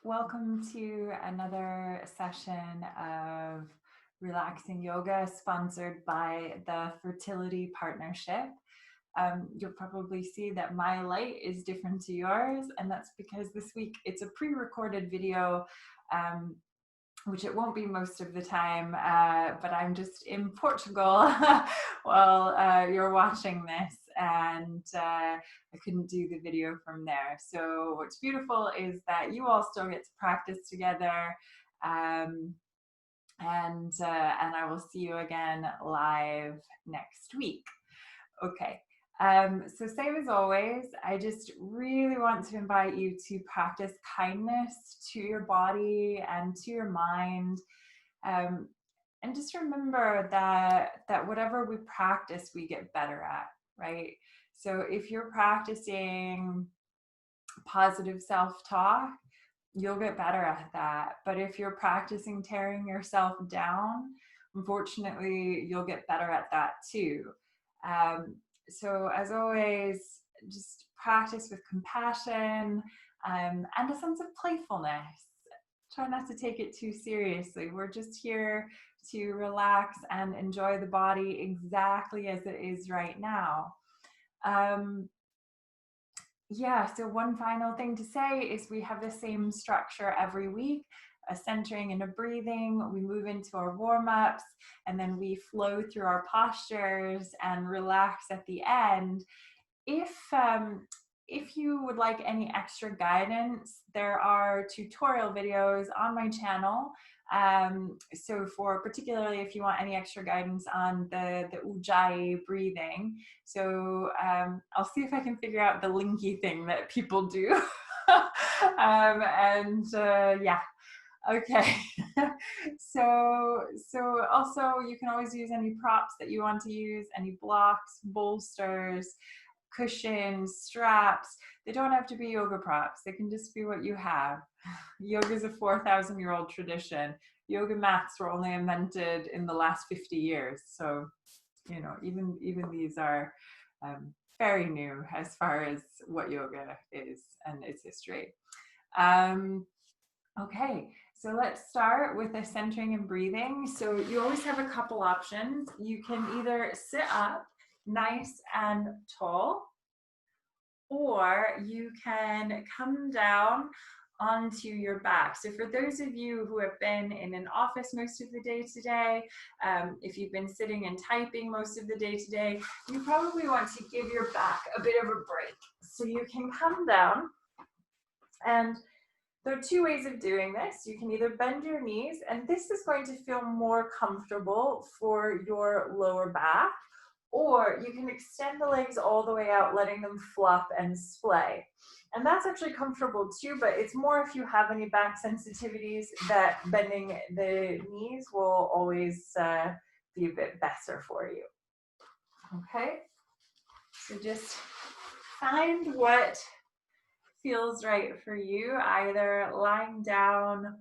Welcome to another session of relaxing yoga sponsored by the Fertility Partnership. You'll probably see that my light is different to yours, and that's because this week it's a pre-recorded video, which it won't be most of the time, but I'm just in Portugal while you're watching this, and I couldn't do the video from there. So what's beautiful is that you all still get to practice together, and I will see you again live next week. Okay. So same as always, I just really want to invite you to practice kindness to your body and to your mind. And just remember that whatever we practice, we get better at, right? So if you're practicing positive self-talk, you'll get better at that. But if you're practicing tearing yourself down, unfortunately, you'll get better at that too. So as always, just practice with compassion and a sense of playfulness. Try not to take it too seriously. We're just here to relax and enjoy the body exactly as it is right now. Yeah, so one final thing to say is we have the same structure every week, a centering and a breathing. We move into our warm-ups, and then we flow through our postures and relax at the end. If you would like any extra guidance, there are tutorial videos on my channel. So for particularly if you want any extra guidance on the Ujjayi breathing. So I'll see if I can figure out the linky thing that people do. Yeah, okay. So also you can always use any props that you want to use, any blocks, bolsters, cushions, straps. They don't have to be yoga props. They can just be what you have. Yoga is a 4,000-year-old tradition. Yoga mats were only invented in the last 50 years. So, you know, even these are very new as far as what yoga is and its history. Okay, so let's start with the centering and breathing. So you always have a couple options. You can either sit up nice and tall, or you can come down onto your back. So for those of you who have been in an office most of the day today, if you've been sitting and typing most of the day today, you probably want to give your back a bit of a break. So you can come down, and there are two ways of doing this. You can either bend your knees, and this is going to feel more comfortable for your lower back, or you can extend the legs all the way out, letting them flop and splay. And that's actually comfortable too, but it's more if you have any back sensitivities that bending the knees will always be a bit better for you. Okay, so just find what feels right for you, either lying down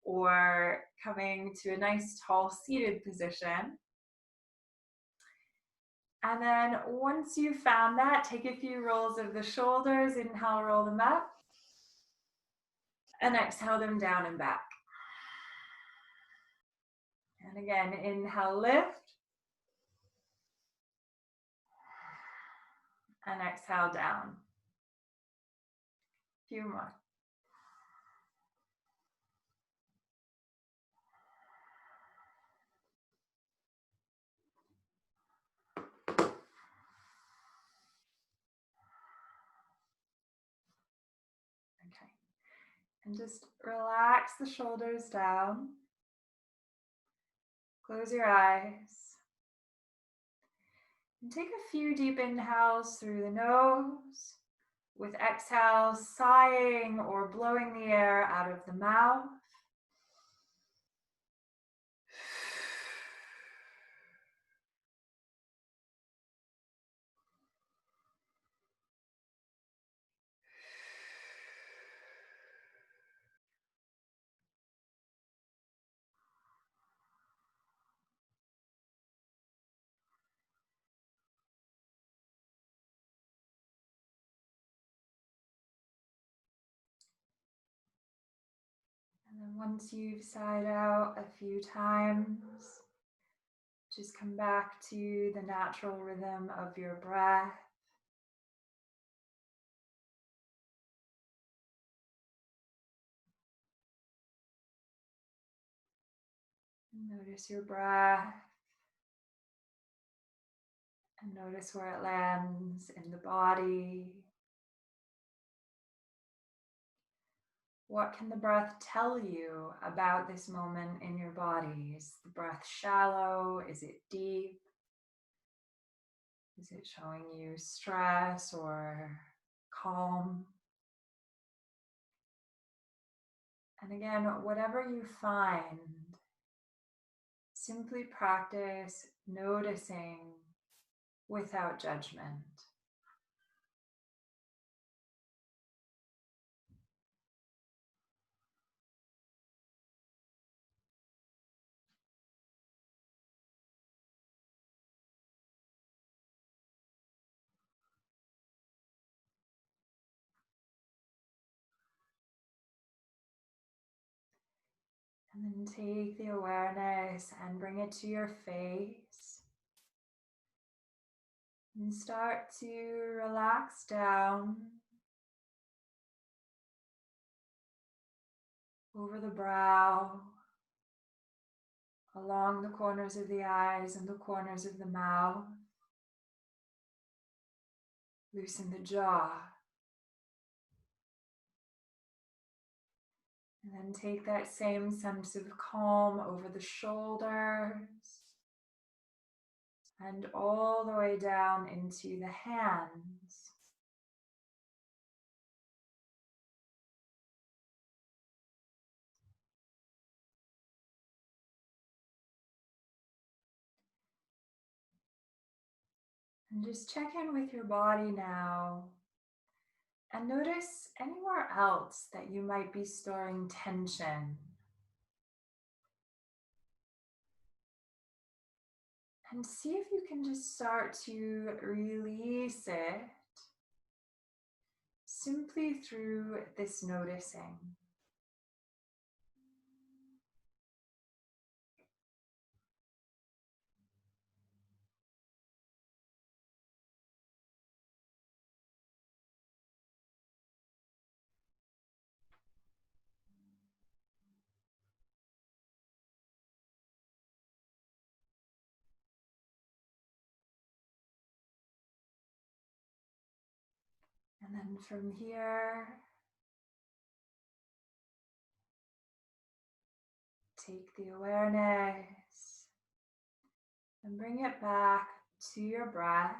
or coming to a nice tall seated position. And then once you've found that, take a few rolls of the shoulders. Inhale, roll them up. And exhale them down and back. And again, inhale, lift. And exhale, down. A few more. Okay. And just relax the shoulders down. Close your eyes. And take a few deep inhales through the nose, with exhales sighing or blowing the air out of the mouth. And once you've sighed out a few times, just come back to the natural rhythm of your breath. Notice your breath and notice where it lands in the body. What can the breath tell you about this moment in your body? Is the breath shallow? Is it deep? Is it showing you stress or calm? And again, whatever you find, simply practice noticing without judgment. And then take the awareness and bring it to your face. And start to relax down over the brow, along the corners of the eyes and the corners of the mouth. Loosen the jaw. And then take that same sense of calm over the shoulders and all the way down into the hands. And just check in with your body now and notice anywhere else that you might be storing tension. And see if you can just start to release it simply through this noticing. And then from here, take the awareness and bring it back to your breath.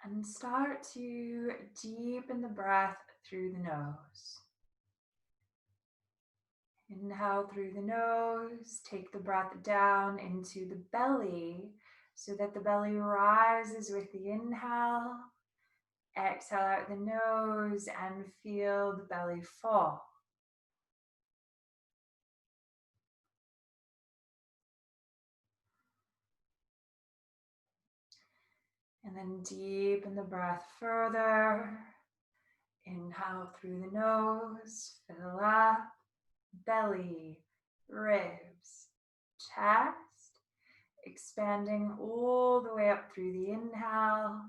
And start to deepen the breath through the nose. Inhale through the nose, take the breath down into the belly so that the belly rises with the inhale. Exhale out the nose and feel the belly fall. And then deepen the breath further. Inhale through the nose, fill up, belly, ribs, chest, expanding all the way up through the inhale.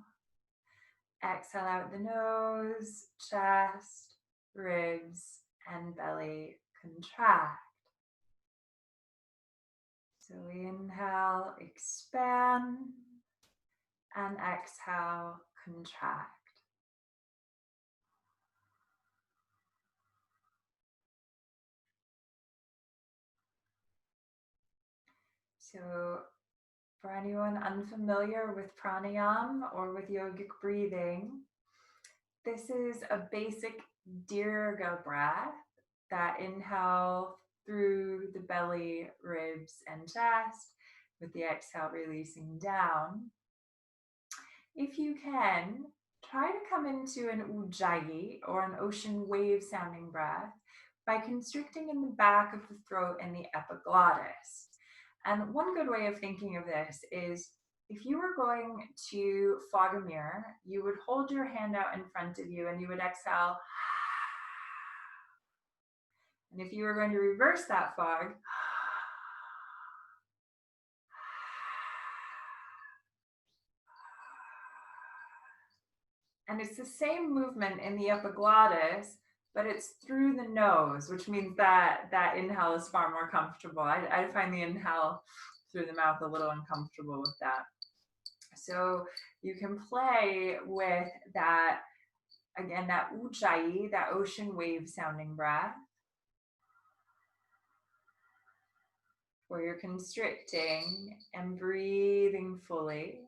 Exhale out the nose, chest, ribs, and belly contract. So inhale, expand, and exhale, contract. So for anyone unfamiliar with pranayama or with yogic breathing, this is a basic dirga breath that inhale through the belly, ribs, and chest, with the exhale releasing down. If you can, try to come into an ujjayi or an ocean wave sounding breath by constricting in the back of the throat and the epiglottis. And one good way of thinking of this is if you were going to fog a mirror, you would hold your hand out in front of you and you would exhale And if you were going to reverse that fog, and it's the same movement in the epiglottis, but it's through the nose, which means that that inhale is far more comfortable. I find the inhale through the mouth a little uncomfortable with that. So you can play with that, again, that ujjayi, that ocean wave sounding breath, where you're constricting and breathing fully.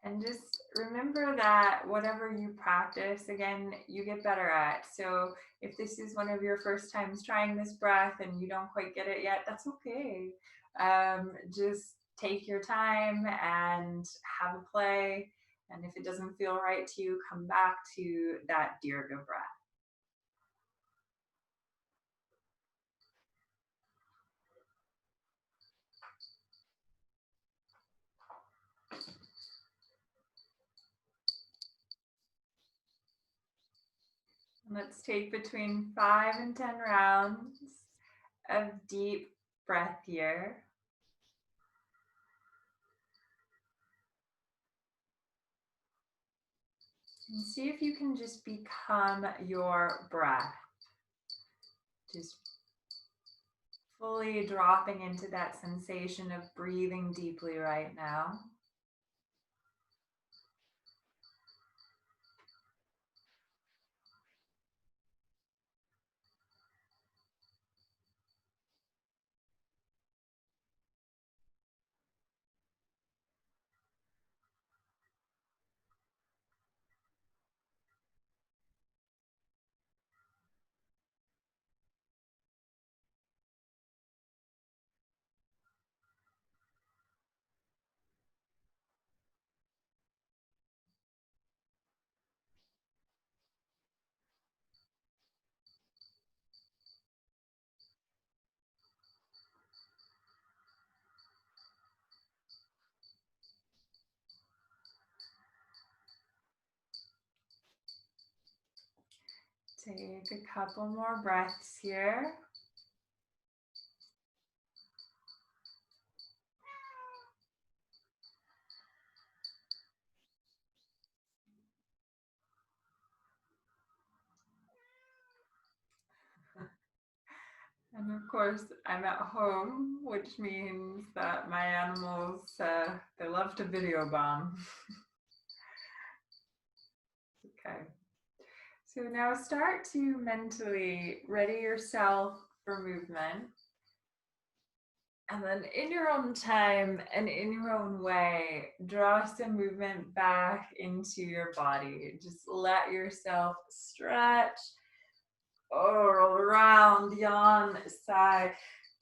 And just remember that whatever you practice, again, you get better at. So if this is one of your first times trying this breath and you don't quite get it yet, that's okay. Just take your time and have a play. And if it doesn't feel right to you, come back to that Dirga breath. Let's take between 5 and 10 rounds of deep breath here. And see if you can just become your breath. Just fully dropping into that sensation of breathing deeply right now. Take a couple more breaths here. And of course, I'm at home, which means that my animals, they love to video bomb. Okay. So now start to mentally ready yourself for movement. And then in your own time and in your own way, draw some movement back into your body. Just let yourself stretch, roll around, yawn, sigh.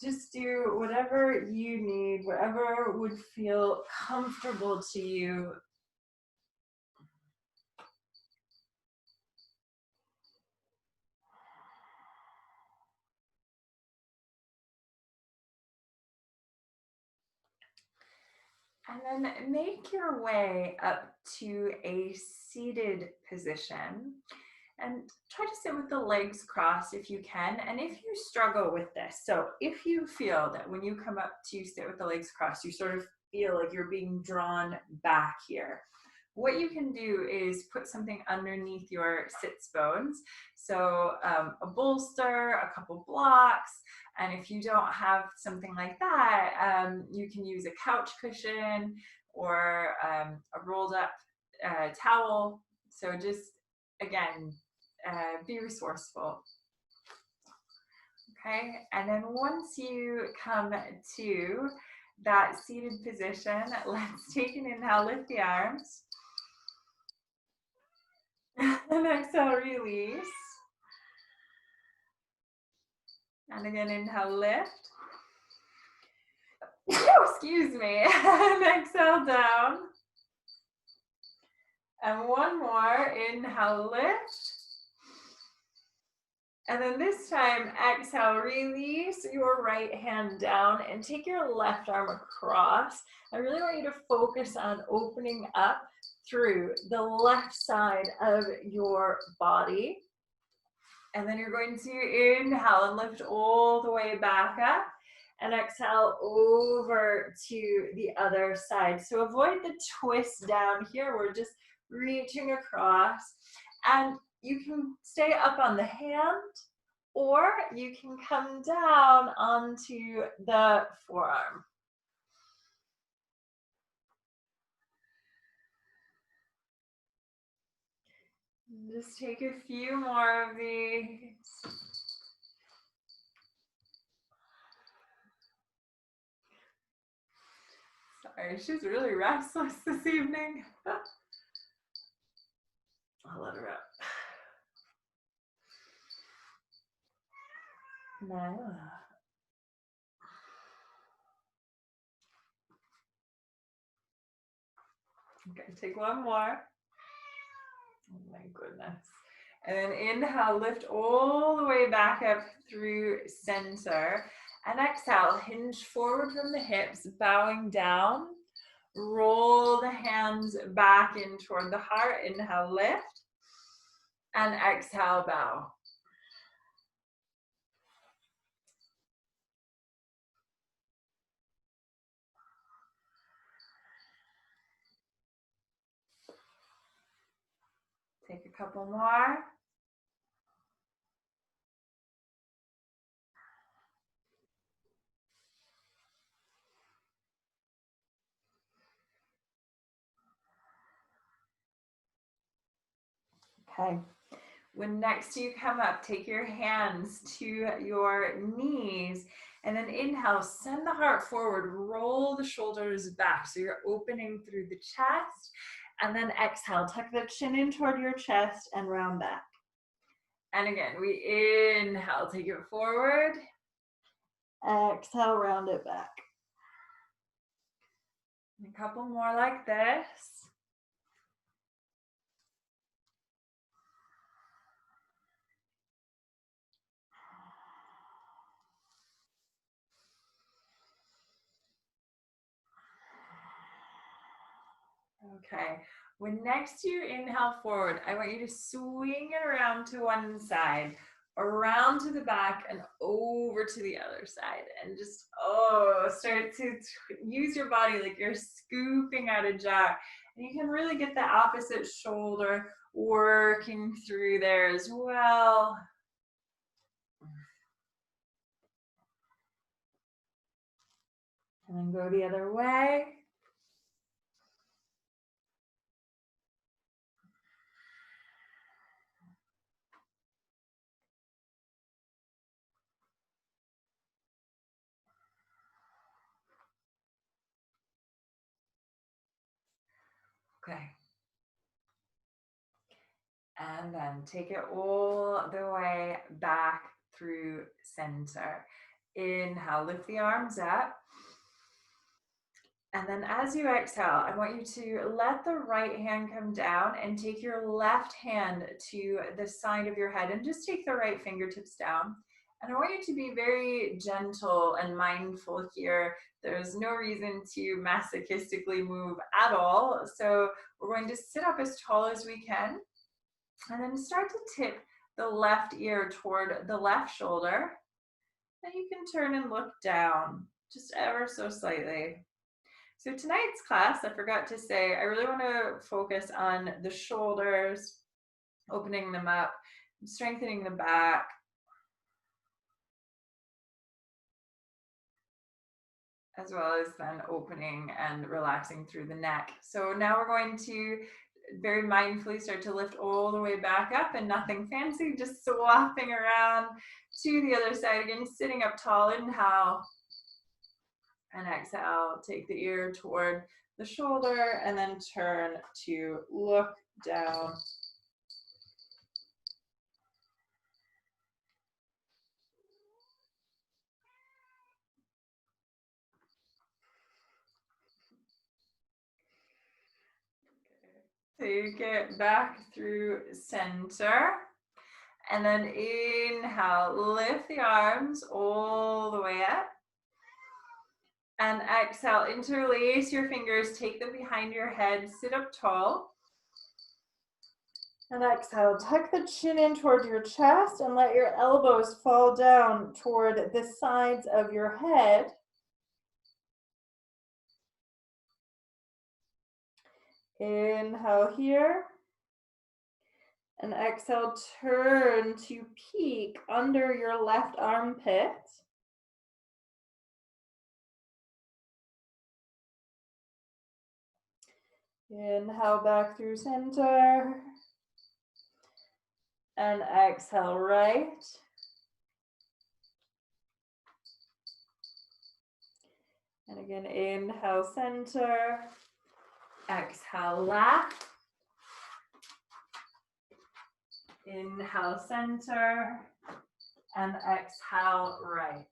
Just do whatever you need, whatever would feel comfortable to you. And then make your way up to a seated position. And try to sit with the legs crossed if you can. And if you struggle with this, so if you feel that when you come up to sit with the legs crossed, you sort of feel like you're being drawn back here, what you can do is put something underneath your sits bones. So a bolster, a couple blocks. And if you don't have something like that, you can use a couch cushion or a rolled up towel. So just, again, be resourceful. Okay, and then once you come to that seated position, let's take an inhale, lift the arms. And exhale, release. And again, inhale, lift. Excuse me. And exhale, down. And one more, inhale, lift. And then this time, exhale, release your right hand down and take your left arm across. I really want you to focus on opening up through the left side of your body. And then you're going to inhale and lift all the way back up. And exhale over to the other side. So avoid the twist down here. We're just reaching across. And you can stay up on the hand, or you can come down onto the forearm. Just take a few more of these. Sorry, she's really restless this evening. I'll let her up. Now. Okay, take one more. Oh my goodness. And then inhale, lift all the way back up through center. And exhale, hinge forward from the hips, bowing down. Roll the hands back in toward the heart. Inhale, lift. And exhale, bow. Take a couple more. Okay. When next you come up, take your hands to your knees, and then inhale, send the heart forward, roll the shoulders back. So you're opening through the chest, and then exhale, tuck the chin in toward your chest and round back. And again, we inhale, take it forward. Exhale, round it back. A couple more like this. Okay, when next you inhale forward, I want you to swing it around to one side, around to the back, and over to the other side. And just, start to use your body like you're scooping out a jar. And you can really get the opposite shoulder working through there as well. And then go the other way. Okay. And then take it all the way back through center. Inhale, lift the arms up. And then as you exhale, I want you to let the right hand come down and take your left hand to the side of your head and just take the right fingertips down. And I want you to be very gentle and mindful here. There's no reason to masochistically move at all. So we're going to sit up as tall as we can. And then start to tip the left ear toward the left shoulder. Then you can turn and look down, just ever so slightly. So tonight's class, I forgot to say, I really want to focus on the shoulders, opening them up, strengthening the back. As well as then opening and relaxing through the neck. So now we're going to very mindfully start to lift all the way back up, and nothing fancy, just swapping around to the other side again, sitting up tall. Inhale and exhale, take the ear toward the shoulder and then turn to look down. Take it back through center. And then inhale, lift the arms all the way up. And exhale, interlace your fingers, take them behind your head, sit up tall. And exhale, tuck the chin in toward your chest and let your elbows fall down toward the sides of your head. Inhale here. And exhale, turn to peek under your left armpit. Inhale back through center. And exhale right. And again, inhale center. Exhale left. Inhale center. And exhale right.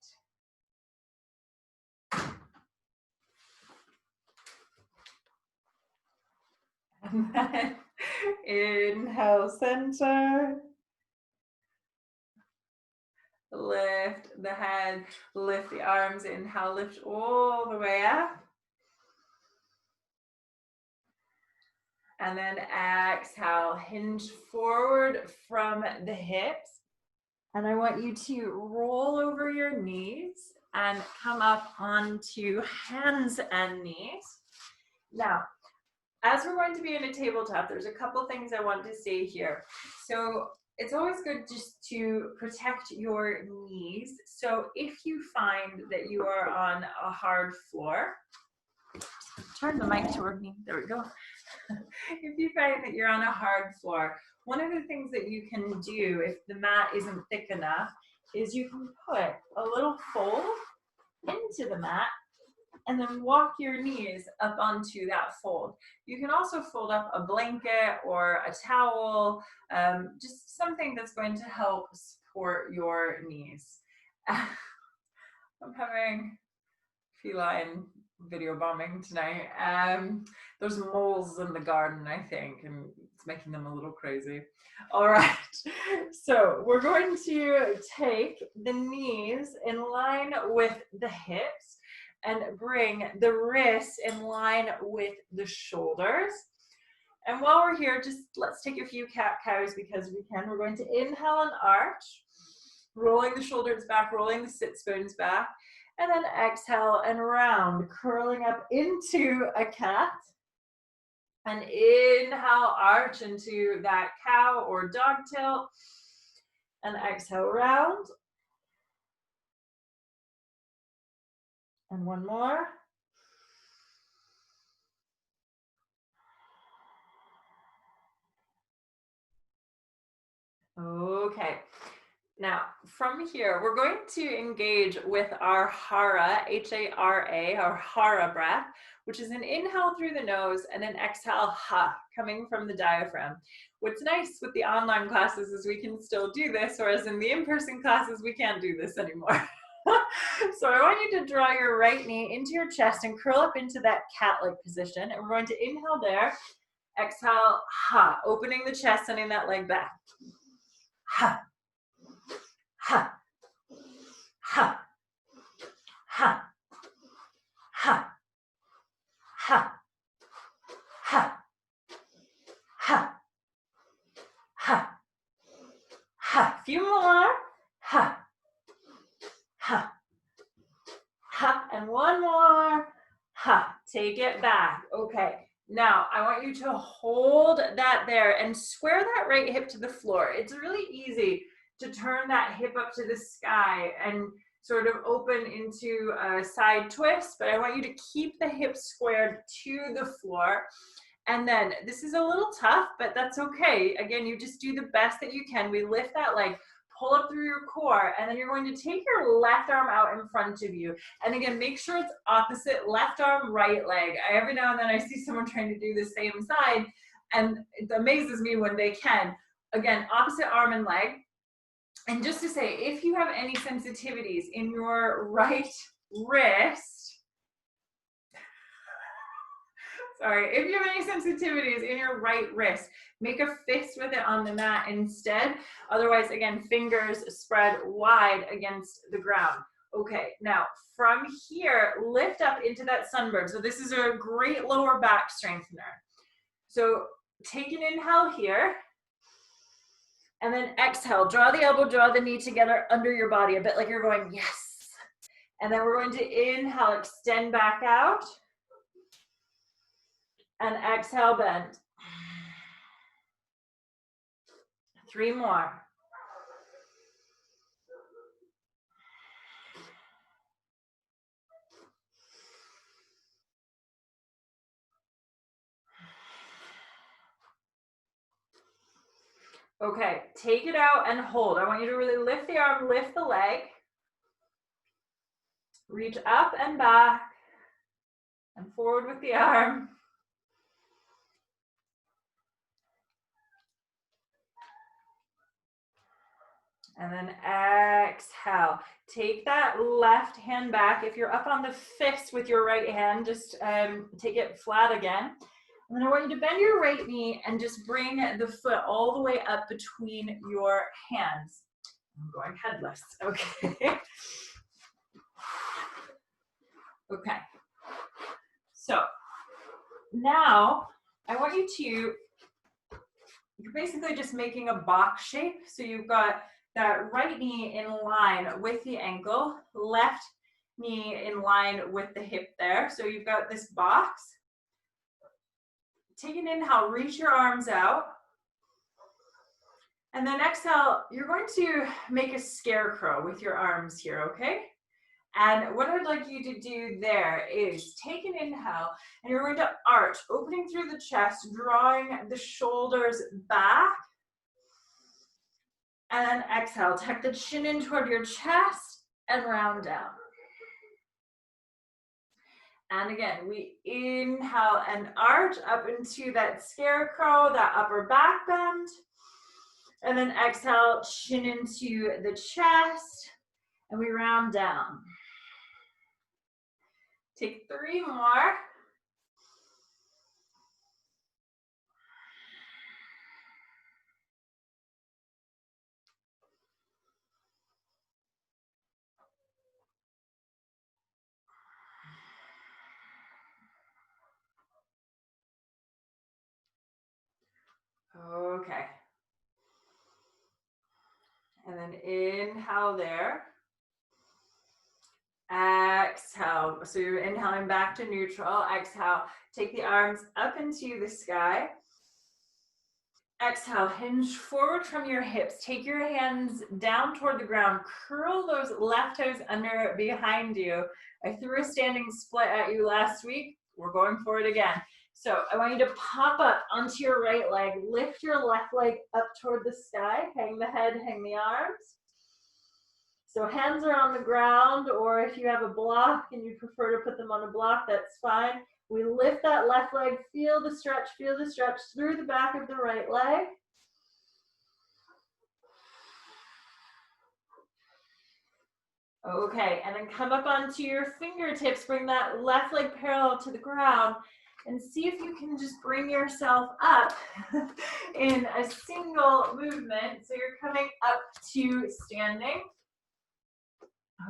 And then inhale center. Lift the head, lift the arms, inhale, lift all the way up. And then exhale, hinge forward from the hips. And I want you to roll over your knees and come up onto hands and knees. Now, as we're going to be in a tabletop, there's a couple things I want to say here. So it's always good just to protect your knees. So if you find that you are on a hard floor, turn the mic toward me, there we go. If you find that you're on a hard floor, one of the things that you can do if the mat isn't thick enough is you can put a little fold into the mat and then walk your knees up onto that fold. You can also fold up a blanket or a towel, just something that's going to help support your knees. I'm having feline video bombing tonight. There's moles in the garden, I think, and it's making them a little crazy. All right, so we're going to take the knees in line with the hips and bring the wrists in line with the shoulders. And while we're here, just let's take a few cat-cows because we can. We're going to inhale and arch, rolling the shoulders back, rolling the sit bones back, and then exhale and round, curling up into a cat. And inhale, arch into that cow or dog tilt, and exhale, round. And one more. Okay, now from here, we're going to engage with our Hara, H-A-R-A, our Hara breath, which is an inhale through the nose and an exhale, ha, coming from the diaphragm. What's nice with the online classes is we can still do this, whereas in the in-person classes, we can't do this anymore. So I want you to draw your right knee into your chest and curl up into that cat-like position. And we're going to inhale there, exhale, ha, opening the chest, sending that leg back. Ha, ha, ha, ha, ha, ha, ha, ha, ha, ha. Few more. Ha, ha, ha, and one more. Ha, take it back. Okay. Now, I want you to hold that there and square that right hip to the floor. It's really easy to turn that hip up to the sky and sort of open into a side twist, but I want you to keep the hip squared to the floor. And then this is a little tough, but that's okay. Again, you just do the best that you can. We lift that leg, pull up through your core, and then you're going to take your left arm out in front of you. And again, make sure it's opposite, left arm, right leg. Every now and then I see someone trying to do the same side, and it amazes me when they can. Again, opposite arm and leg. And just to say, if you have any sensitivities in your right wrist, sorry, if you have any sensitivities in your right wrist, make a fist with it on the mat instead. Otherwise, again, fingers spread wide against the ground. Okay, now from here, lift up into that sunbird. So this is a great lower back strengthener. So take an inhale here. And then exhale, draw the elbow, draw the knee together under your body, a bit like you're going, yes. And then we're going to inhale, extend back out. And exhale, bend. 3 more. Okay, take it out and hold. I want you to really lift the arm, lift the leg. Reach up and back and forward with the arm. And then exhale. Take that left hand back. If you're up on the fist with your right hand, just take it flat again. And then I want you to bend your right knee and just bring the foot all the way up between your hands. I'm going headless. Okay. Okay. So now I want you to, you're basically just making a box shape. So you've got that right knee in line with the ankle, left knee in line with the hip there. So you've got this box. Take an inhale, reach your arms out. And then exhale, you're going to make a scarecrow with your arms here, okay? And what I'd like you to do there is take an inhale, and you're going to arch, opening through the chest, drawing the shoulders back. And then exhale, tuck the chin in toward your chest and round down. And again, we inhale and arch up into that scarecrow, that upper back bend. And then exhale, chin into the chest, and we round down. Take 3 more. Okay. And then inhale there. Exhale. So you're inhaling back to neutral. Exhale. Take the arms up into the sky. Exhale. Hinge forward from your hips. Take your hands down toward the ground. Curl those left toes under behind you. I threw a standing split at you last week. We're going for it again. So I want you to pop up onto your right leg. Lift your left leg up toward the sky. Hang the head, hang the arms. So hands are on the ground, or if you have a block and you prefer to put them on a block, that's fine. We lift that left leg, feel the stretch through the back of the right leg. Okay, and then come up onto your fingertips, bring that left leg parallel to the ground, and see if you can just bring yourself up in a single movement. So you're coming up to standing.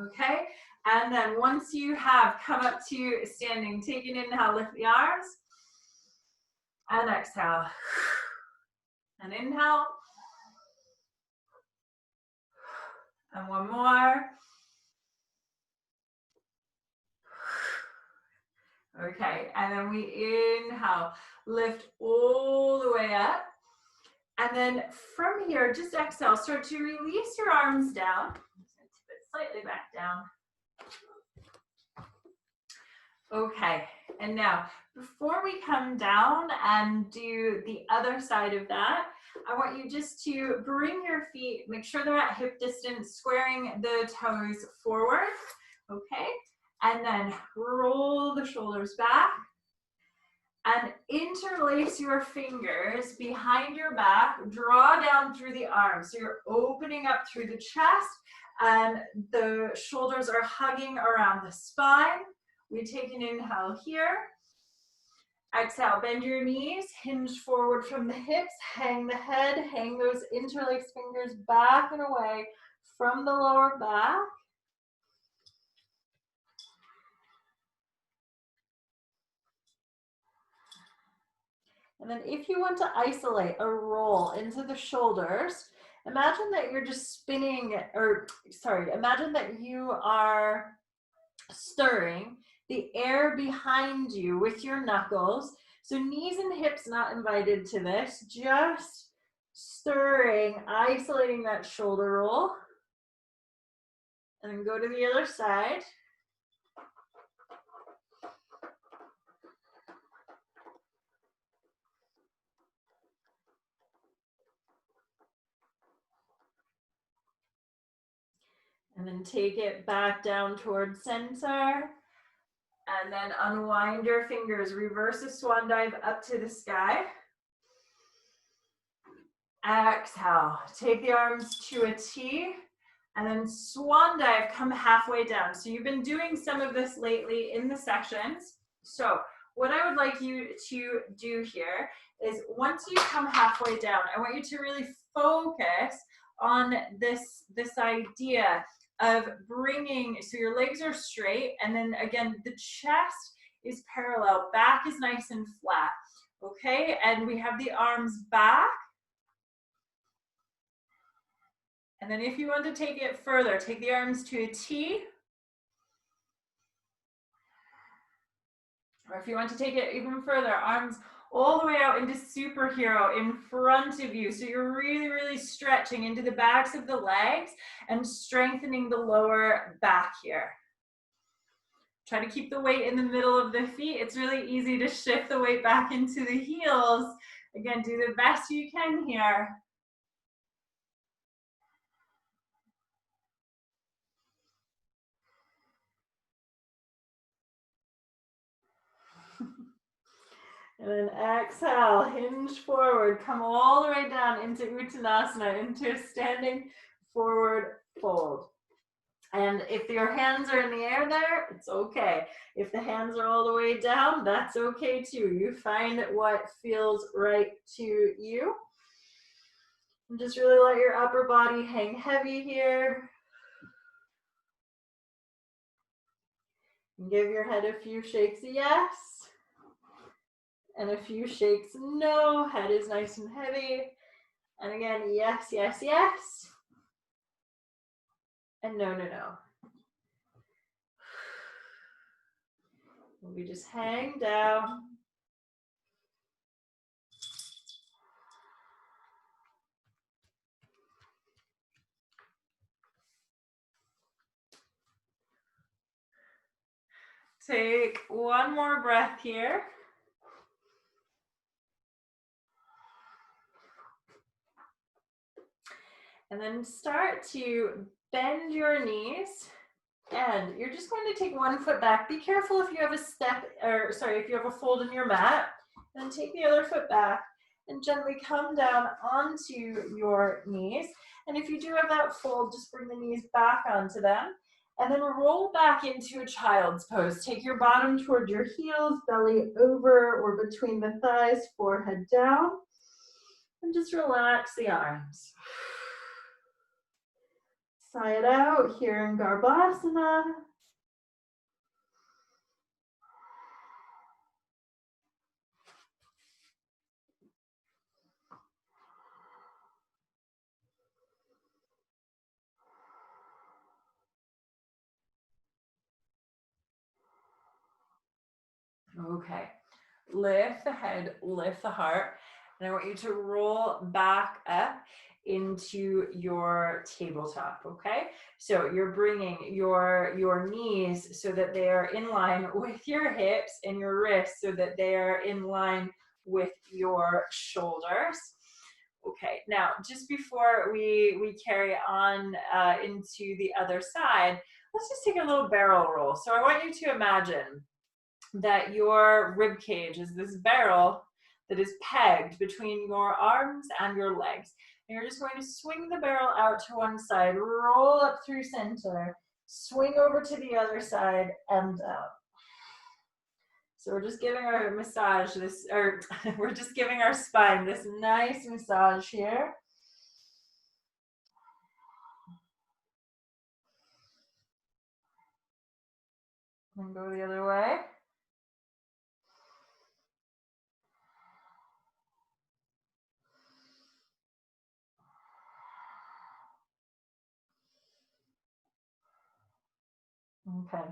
Okay, and then once you have come up to standing, take an inhale, lift the arms, and exhale. And inhale. And one more. Okay, and then we inhale, lift all the way up. And then from here, just exhale, start to release your arms down. Tip it slightly back down. Okay, and now before we come down and do the other side of that, I want you just to bring your feet, make sure they're at hip distance, squaring the toes forward, okay? And then roll the shoulders back and interlace your fingers behind your back, draw down through the arms. So you're opening up through the chest and the shoulders are hugging around the spine. We take an inhale here. Exhale, bend your knees, hinge forward from the hips, hang the head, hang those interlaced fingers back and away from the lower back. And then if you want to isolate a roll into the shoulders, Imagine that you're just spinning, or sorry, imagine that you are stirring the air behind you with your knuckles. So knees and hips not invited to this, just stirring, isolating that shoulder roll. And then go to the other side. And then take it back down towards center. And then unwind your fingers. Reverse a swan dive up to the sky. Exhale. Take the arms to a T. And then swan dive, come halfway down. So you've been doing some of this lately in the sessions. So what I would like you to do here is once you come halfway down, I want you to really focus on this idea of bringing, so your legs are straight, and then again, the chest is parallel, back is nice and flat, okay? And we have the arms back. And then if you want to take it further, take the arms to a T. Or if you want to take it even further, arms all the way out into superhero in front of you. So you're really, really stretching into the backs of the legs and strengthening the lower back here. Try to keep the weight in the middle of the feet. It's really easy to shift the weight back into the heels. Again, do the best you can here. And then exhale, hinge forward, come all the way down into Uttanasana, into a standing forward fold. And if your hands are in the air there, it's okay. If the hands are all the way down, that's okay too. You find what feels right to you. And just really let your upper body hang heavy here. And give your head a few shakes, yes. And a few shakes, no. Head is nice and heavy. And again, yes, yes, yes. And no, no, no. We just hang down. Take one more breath here. And then start to bend your knees. And you're just going to take one foot back. Be careful if you have if you have a fold in your mat. Then take the other foot back and gently come down onto your knees. And if you do have that fold, just bring the knees back onto them. And then roll back into a child's pose. Take your bottom toward your heels, belly over or between the thighs, forehead down. And just relax the arms. Sigh it out here in Garbhasana. Okay, lift the head, lift the heart, and I want you to roll back up into your tabletop, okay? So you're bringing your knees so that they are in line with your hips and your wrists so that they are in line with your shoulders. Okay, now just before we carry on into the other side, let's just take a little barrel roll. So I want you to imagine that your rib cage is this barrel that is pegged between your arms and your legs. And you're just going to swing the barrel out to one side, roll up through center, swing over to the other side, and down. So we're just giving our massage this, or we're just giving our spine this nice massage here. And go the other way. Okay.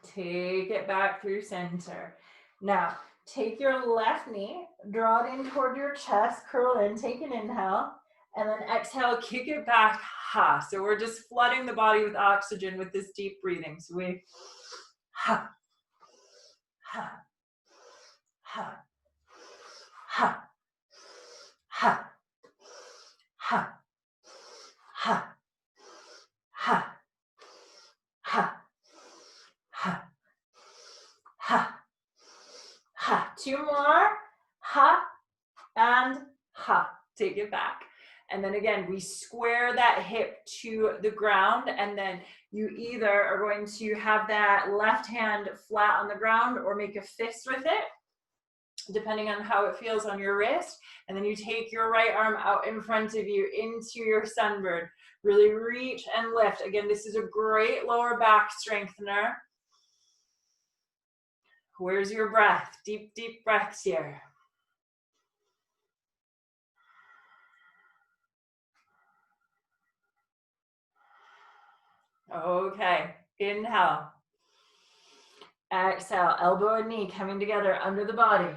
Take it back through center. Now, take your left knee, draw it in toward your chest, curl in, take an inhale, and then exhale, kick it back. Ha. So we're just flooding the body with oxygen with this deep breathing. So we ha, ha, ha, ha, ha, ha, ha, ha, ha, ha, ha, ha. Two more. Ha and ha. Take it back. And then again, we square that hip to the ground, and then you either are going to have that left hand flat on the ground or make a fist with it, depending on how it feels on your wrist. And then you take your right arm out in front of you into your sunbird. Really reach and lift. Again, this is a great lower back strengthener. Where's your breath? Deep, deep breaths here. Okay, inhale. Exhale, elbow and knee coming together under the body.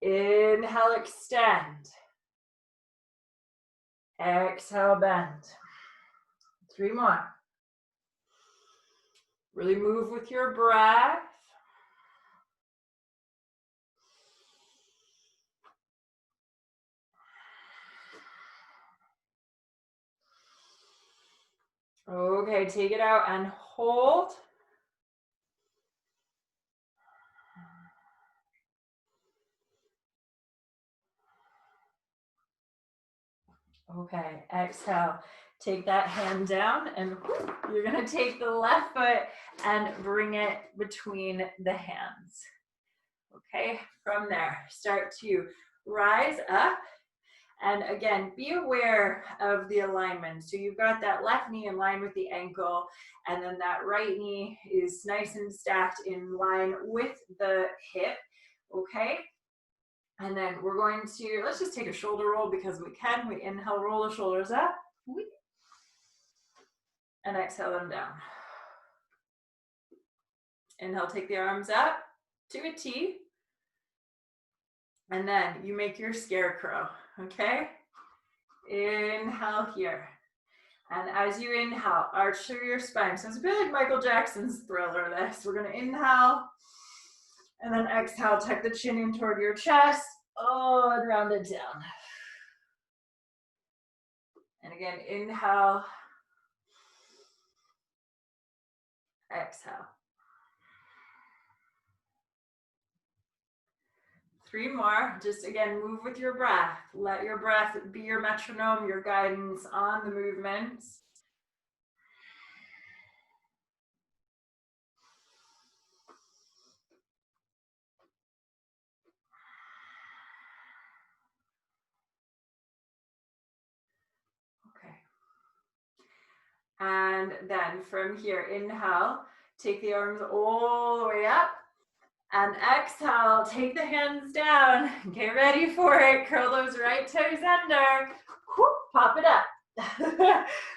Inhale, extend. Exhale, bend. 3 more. Really move with your breath. Okay, take it out and hold. Okay, exhale. Take that hand down and you're gonna take the left foot and bring it between the hands. Okay, from there, start to rise up. And again, be aware of the alignment. So you've got that left knee in line with the ankle, and then that right knee is nice and stacked in line with the hip, okay? And then we're going to, let's just take a shoulder roll because we can. We inhale, roll the shoulders up, and exhale them down. Inhale, take the arms up to a T, and then you make your scarecrow, okay? Inhale here. And as you inhale, arch through your spine. So it's a bit like Michael Jackson's Thriller, this. We're gonna inhale, and then exhale, tuck the chin in toward your chest, and round it down. And again, inhale, exhale. 3 more, just again, move with your breath. Let your breath be your metronome, your guidance on the movements. Okay. And then from here, inhale, take the arms all the way up. And exhale, take the hands down. Get ready for it. Curl those right toes under. Whoop, pop it up.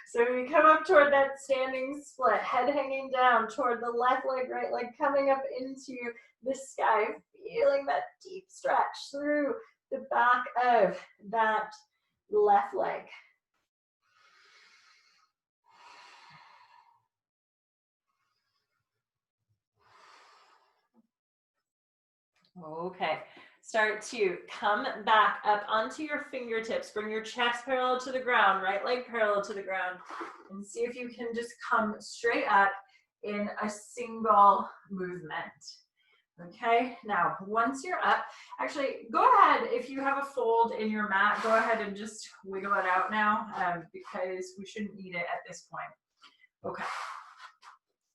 So we come up toward that standing split, head hanging down toward the left leg, right leg coming up into the sky, feeling that deep stretch through the back of that left leg. Okay, start to come back up onto your fingertips. Bring your chest parallel to the ground, right leg parallel to the ground, and see if you can just come straight up in a single movement. Okay, now once you're up, actually go ahead, if you have a fold in your mat, go ahead and just wiggle it out now because we shouldn't need it at this point. Okay,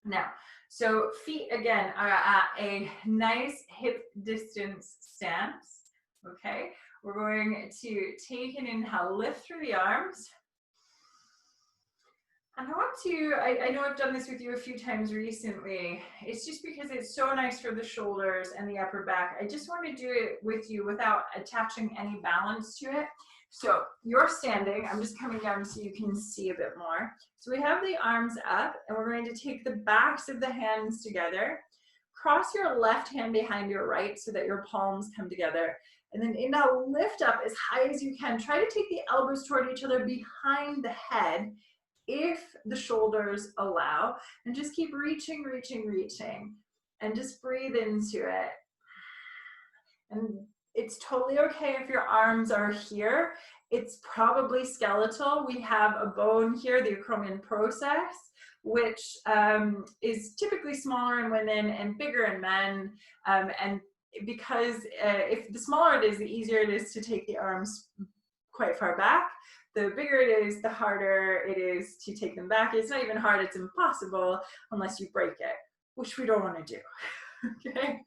now, so feet again are at a nice hip distance stance, okay? We're going to take an inhale, lift through the arms. And I want to, I know I've done this with you a few times recently. It's just because it's so nice for the shoulders and the upper back. I just want to do it with you without attaching any balance to it. So you're standing, I'm just coming down so you can see a bit more. So we have the arms up and we're going to take the backs of the hands together. Cross your left hand behind your right so that your palms come together. And then inhale, lift up as high as you can. Try to take the elbows toward each other behind the head if the shoulders allow. And just keep reaching, reaching, reaching. And just breathe into it. And it's totally okay if your arms are here. It's probably skeletal. We have a bone here, the acromion process, which is typically smaller in women and bigger in men. And because if the smaller it is, the easier it is to take the arms quite far back. The bigger it is, the harder it is to take them back. It's not even hard, it's impossible unless you break it, which we don't want to do. Okay.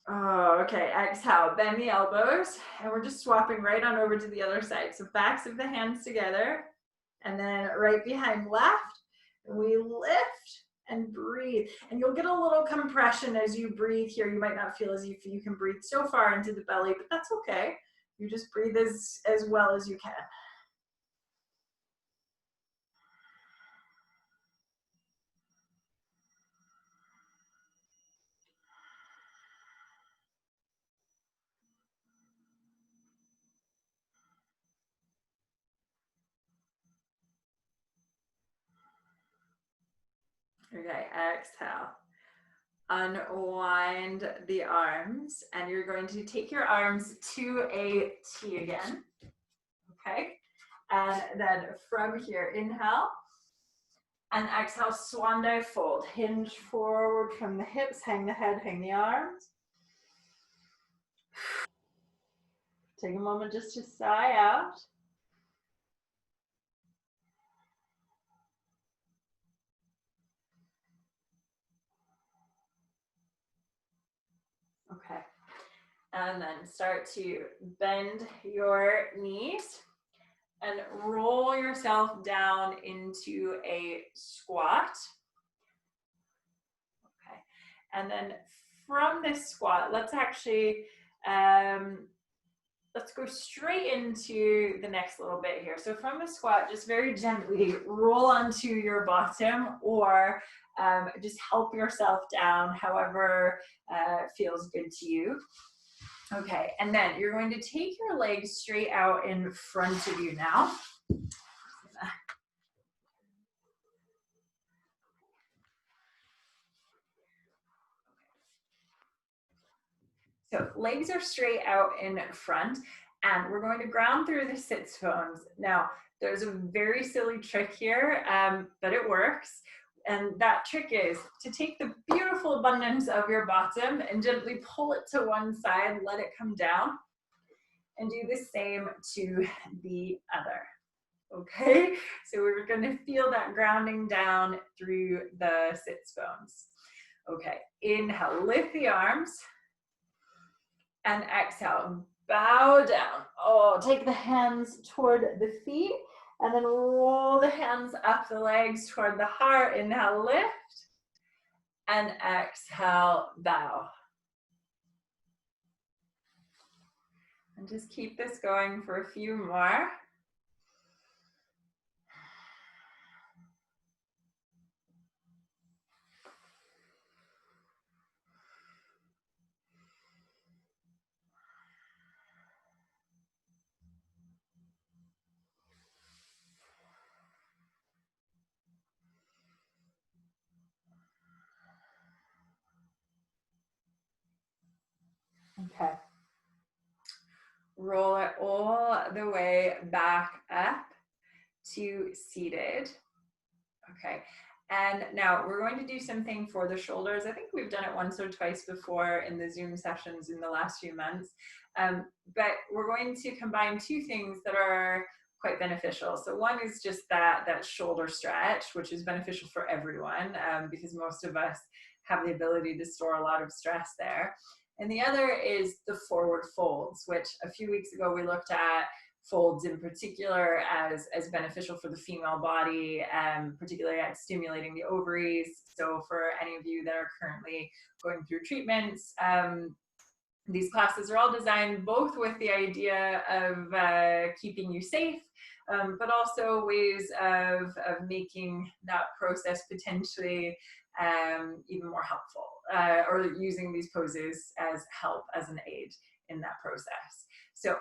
Oh, okay, exhale, bend the elbows, and we're just swapping right on over to the other side. So backs of the hands together, and then right behind left, and we lift and breathe. And you'll get a little compression as you breathe here. You might not feel as if you can breathe so far into the belly, but that's okay. You just breathe as well as you can. Okay, exhale. Unwind the arms, and you're going to take your arms to a T again. Okay, and then from here, inhale, and exhale, swan dive fold. Hinge forward from the hips, hang the head, hang the arms. Take a moment just to sigh out. Okay, and then start to bend your knees and roll yourself down into a squat. Okay, and then from this squat, let's actually let's go straight into the next little bit here. So from the squat, just very gently roll onto your bottom, or just help yourself down however feels good to you. Okay, and then you're going to take your legs straight out in front of you now. So legs are straight out in front, and we're going to ground through the sits bones. Now, there's a very silly trick here, but it works. And that trick is to take the beautiful abundance of your bottom and gently pull it to one side, let it come down, and do the same to the other. Okay, so we're going to feel that grounding down through the sits bones. Okay, inhale, lift the arms, and exhale, bow down. Oh, take the hands toward the feet, and then roll the hands up the legs toward the heart. Inhale, lift, and exhale, bow. And just keep this going for a few more. Okay. Roll it all the way back up to seated. Okay. And now we're going to do something for the shoulders. I think we've done it once or twice before in the Zoom sessions in the last few months. But we're going to combine two things that are quite beneficial. So one is just that shoulder stretch, which is beneficial for everyone because most of us have the ability to store a lot of stress there. And the other is the forward folds, which a few weeks ago we looked at folds in particular as beneficial for the female body, particularly at stimulating the ovaries. So for any of you that are currently going through treatments, These classes are all designed both with the idea of keeping you safe, but also ways of making that process potentially even more helpful, or using these poses as help, as an aid in that process. So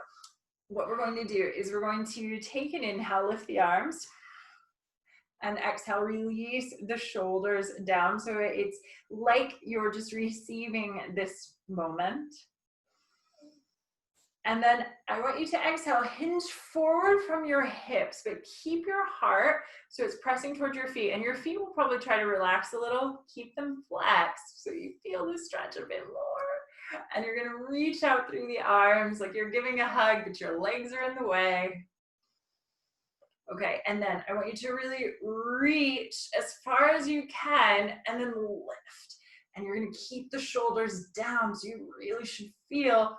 what we're going to do is we're going to take an inhale, lift the arms, and exhale, release the shoulders down. So it's like you're just receiving this moment. And then I want you to exhale, hinge forward from your hips, but keep your heart so it's pressing towards your feet. And your feet will probably try to relax a little. Keep them flexed so you feel the stretch a bit more. And you're gonna reach out through the arms like you're giving a hug, but your legs are in the way. Okay, and then I want you to really reach as far as you can and then lift. And you're gonna keep the shoulders down, so you really should feel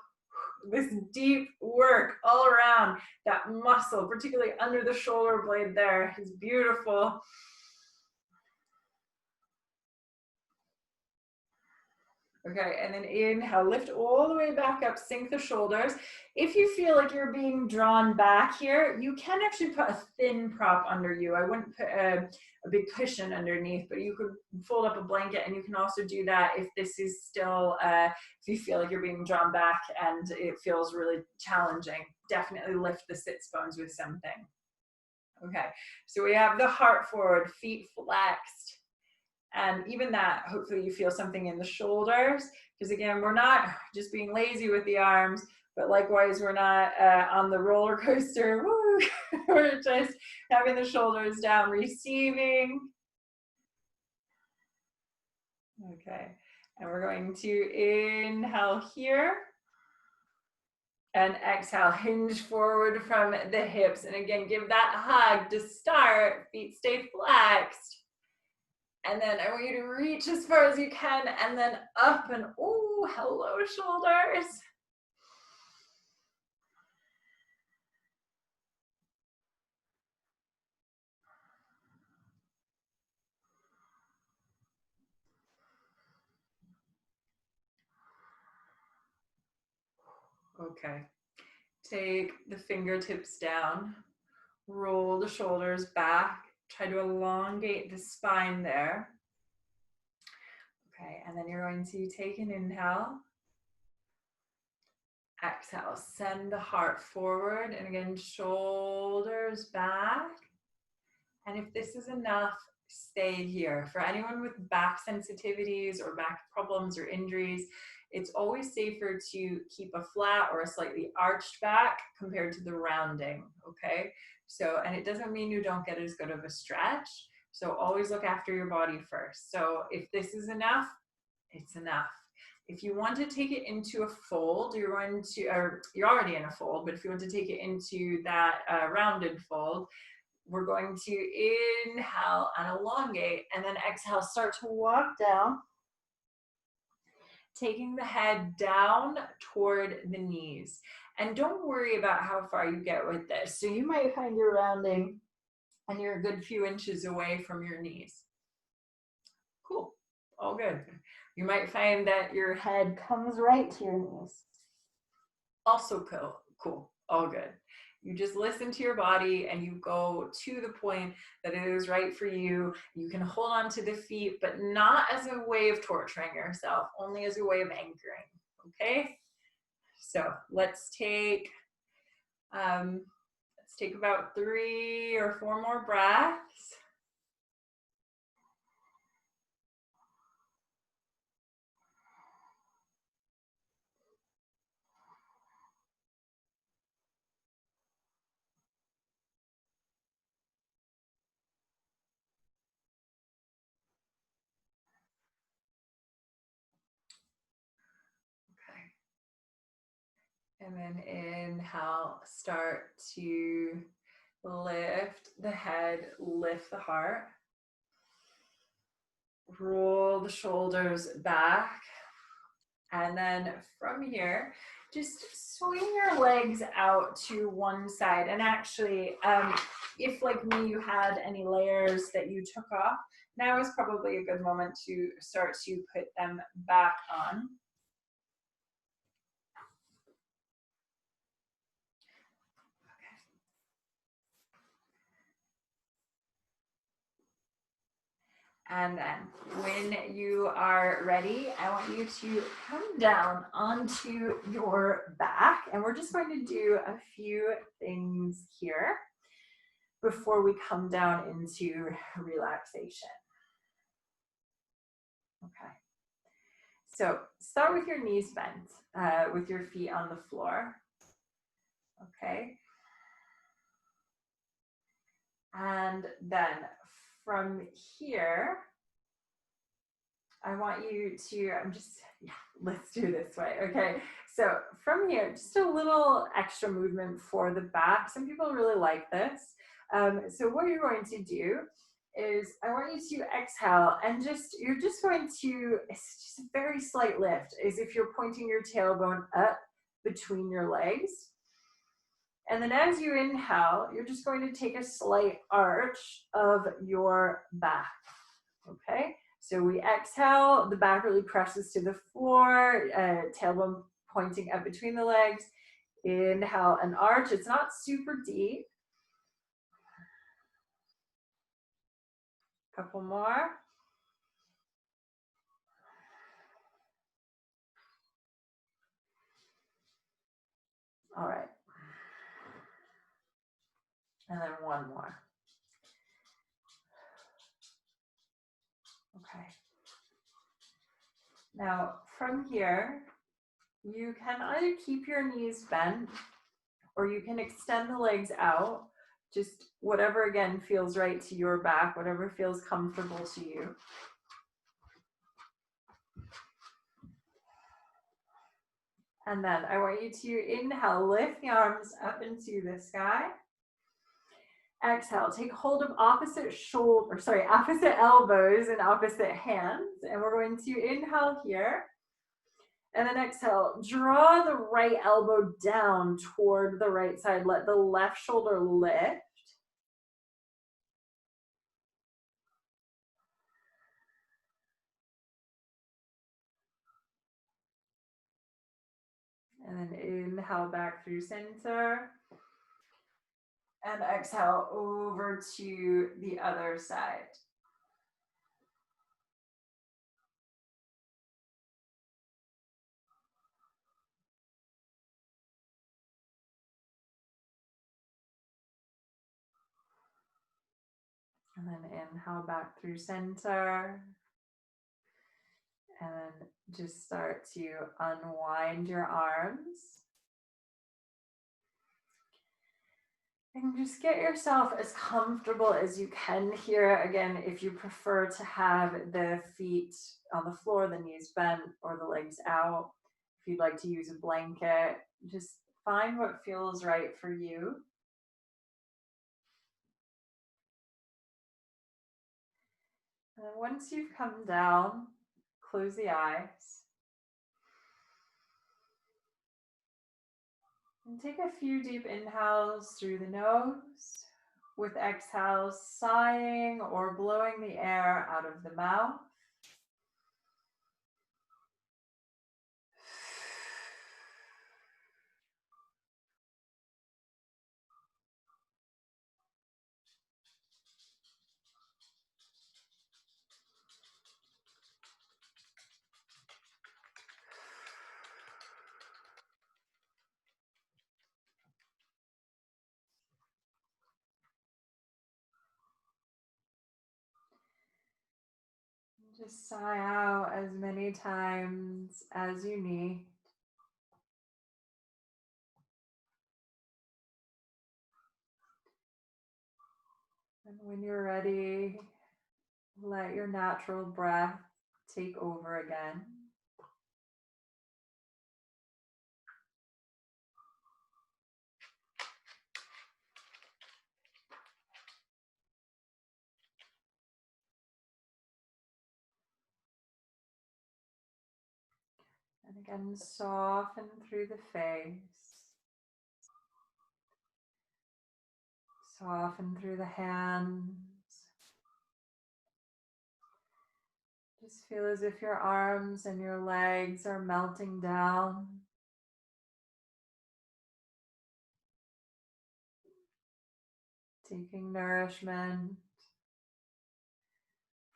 this deep work all around that muscle, particularly under the shoulder blade there, is beautiful. Okay, and then inhale, lift all the way back up, sink the shoulders. If you feel like you're being drawn back here, you can actually put a thin prop under you. I wouldn't put a big cushion underneath, but you could fold up a blanket, and you can also do that if this is still, if you feel like you're being drawn back and it feels really challenging. Definitely lift the sits bones with something. Okay, so we have the heart forward, feet flexed. And even that, hopefully you feel something in the shoulders, because again, we're not just being lazy with the arms, but likewise, we're not on the roller coaster. Woo! We're just having the shoulders down, receiving. Okay, and we're going to inhale here. And exhale, hinge forward from the hips. And again, give that hug to start, feet stay flexed. And then I want you to reach as far as you can, and then up and, oh, hello, shoulders. Okay, take the fingertips down, roll the shoulders back, try to elongate the spine there. Okay, and then you're going to take an inhale. Exhale, send the heart forward, and again, shoulders back. And if this is enough, stay here. For anyone with back sensitivities or back problems or injuries, it's always safer to keep a flat or a slightly arched back compared to the rounding, okay? So, and it doesn't mean you don't get as good of a stretch. So always look after your body first. So if this is enough, it's enough. If you want to take it into a fold, you're already in a fold, but if you want to take it into that rounded fold, we're going to inhale and elongate, and then exhale, start to walk down, taking the head down toward the knees. And don't worry about how far you get with this. So you might find you're rounding and you're a good few inches away from your knees. Cool, all good. You might find that your head comes right to your knees. Also cool, all good. You just listen to your body and you go to the point that it is right for you. You can hold on to the feet, but not as a way of torturing yourself, only as a way of anchoring, okay? So let's take about 3 or 4 more breaths. And then inhale, start to lift the head, lift the heart. Roll the shoulders back. And then from here, just swing your legs out to one side. And actually, if like me, you had any layers that you took off, now is probably a good moment to start to put them back on. And then when you are ready, I want you to come down onto your back, and we're just going to do a few things here before we come down into relaxation. Okay. So start with your knees bent, with your feet on the floor. Okay. And then from here, I want you to, let's do this way. Okay. So from here, just a little extra movement for the back. Some people really like this. So what you're going to do is I want you to exhale and you're just going to, it's just a very slight lift, as if you're pointing your tailbone up between your legs. And then as you inhale, you're just going to take a slight arch of your back. Okay. So we exhale, the back really presses to the floor, tailbone pointing up between the legs. Inhale and arch. It's not super deep. Couple more. All right. And then one more. Okay. Now from here, you can either keep your knees bent or you can extend the legs out. Just whatever, again, feels right to your back, whatever feels comfortable to you. And then I want you to inhale, lift the arms up into the sky. Exhale, take hold of opposite elbows and opposite hands. And we're going to inhale here. And then exhale, draw the right elbow down toward the right side. Let the left shoulder lift. And then inhale back through center. And exhale over to the other side. And then inhale back through center. And then just start to unwind your arms. And just get yourself as comfortable as you can here. Again, if you prefer to have the feet on the floor, the knees bent, or the legs out, if you'd like to use a blanket, just find what feels right for you. And once you've come down, close the eyes. And take a few deep inhales through the nose, with exhales sighing or blowing the air out of the mouth. Just sigh out as many times as you need. And when you're ready, let your natural breath take over again. And again, soften through the face. Soften through the hands. Just feel as if your arms and your legs are melting down. Taking nourishment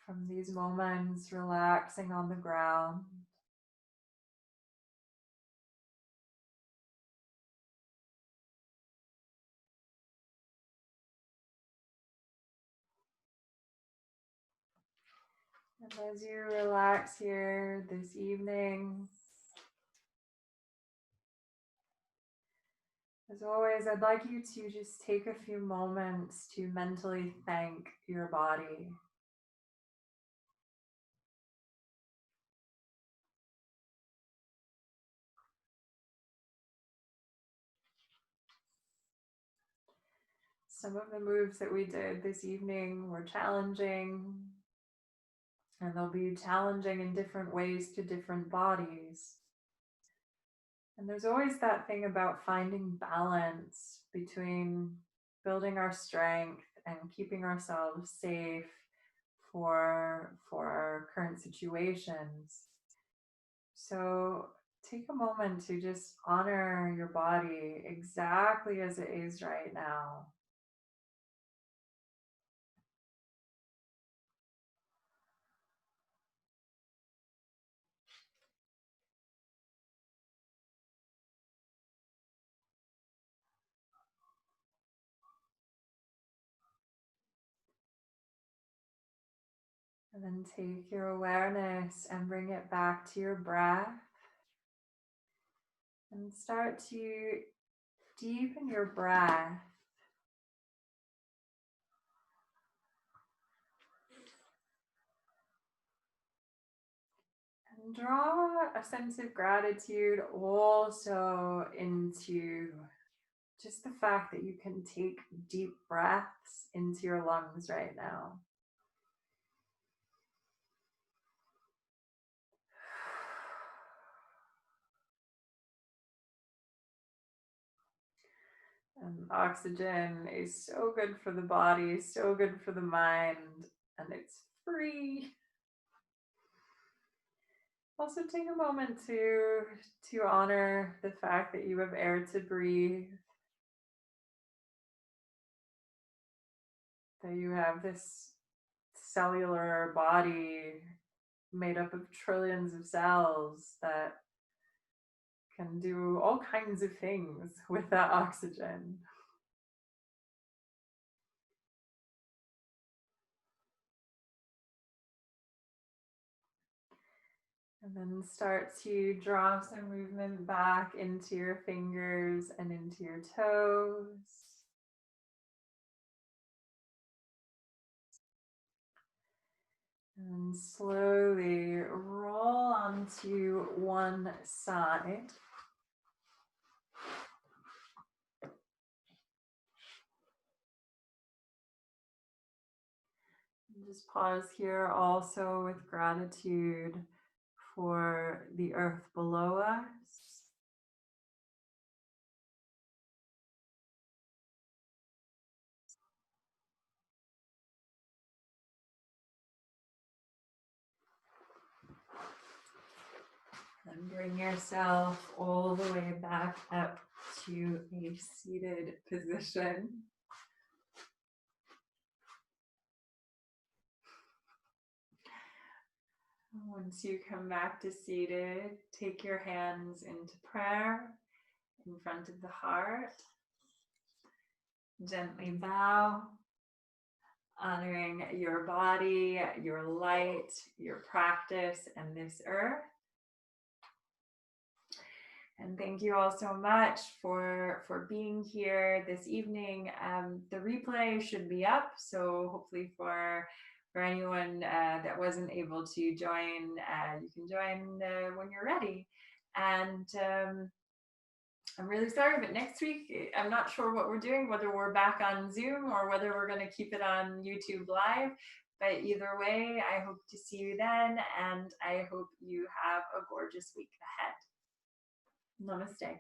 from these moments relaxing on the ground. And as you relax here this evening, as always, I'd like you to just take a few moments to mentally thank your body. Some of the moves that we did this evening were challenging, and they'll be challenging in different ways to different bodies. And there's always that thing about finding balance between building our strength and keeping ourselves safe for our current situations. So take a moment to just honor your body exactly as it is right now. And then take your awareness and bring it back to your breath. And start to deepen your breath. And draw a sense of gratitude also into just the fact that you can take deep breaths into your lungs right now. And oxygen is so good for the body, so good for the mind, and it's free. Also take a moment to honor the fact that you have air to breathe, that you have this cellular body made up of trillions of cells that can do all kinds of things with that oxygen. And then start to draw some movement back into your fingers and into your toes. And slowly roll onto one side. And just pause here also with gratitude for the earth below us. And bring yourself all the way back up to a seated position. Once you come back to seated, take your hands into prayer in front of the heart. Gently bow, honoring your body, your light, your practice, and this earth. And thank you all so much for being here this evening. The replay should be up, so hopefully for anyone that wasn't able to join, you can join when you're ready. And I'm really sorry, but next week, I'm not sure what we're doing, whether we're back on Zoom or whether we're going to keep it on YouTube Live. But either way, I hope to see you then, and I hope you have a gorgeous week ahead. Namaste.